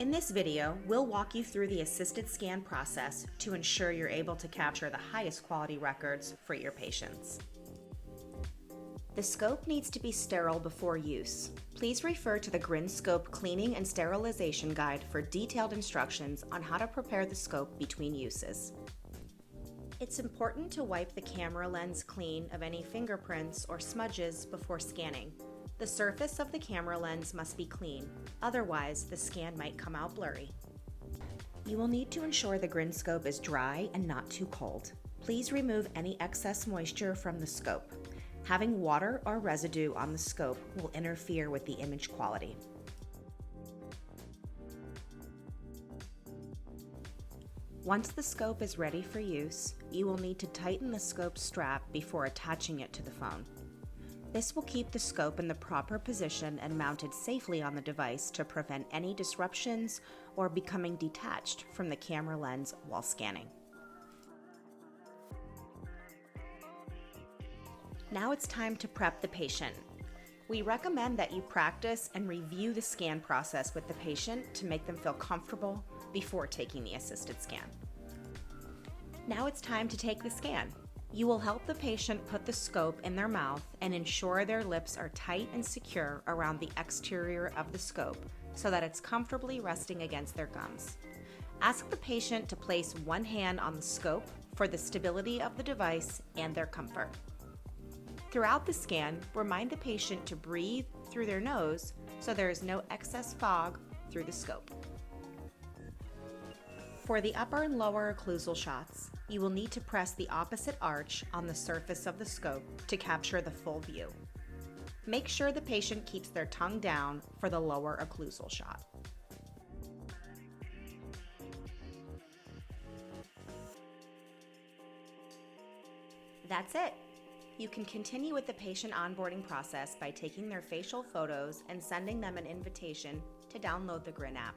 In this video, we'll walk you through the assisted scan process to ensure you're able to capture the highest quality records for your patients. The scope needs to be sterile before use. Please refer to the Grin Scope Cleaning and Sterilization Guide for detailed instructions on how to prepare the scope between uses. It's important to wipe the camera lens clean of any fingerprints or smudges before scanning. The surface of the camera lens must be clean, otherwise the scan might come out blurry. You will need to ensure the Grin Scope is dry and not too cold. Please remove any excess moisture from the scope. Having water or residue on the scope will interfere with the image quality. Once the scope is ready for use, you will need to tighten the scope strap before attaching it to the phone. This will keep the scope in the proper position and mounted safely on the device to prevent any disruptions or becoming detached from the camera lens while scanning. Now it's time to prep the patient. We recommend that you practice and review the scan process with the patient to make them feel comfortable before taking the assisted scan. Now it's time to take the scan. You will help the patient put the scope in their mouth and ensure their lips are tight and secure around the exterior of the scope so that it's comfortably resting against their gums. Ask the patient to place one hand on the scope for the stability of the device and their comfort. Throughout the scan, remind the patient to breathe through their nose so there is no excess fog through the scope. For the upper and lower occlusal shots, you will need to press the opposite arch on the surface of the scope to capture the full view. Make sure the patient keeps their tongue down for the lower occlusal shot. That's it. You can continue with the patient onboarding process by taking their facial photos and sending them an invitation to download the Grin app.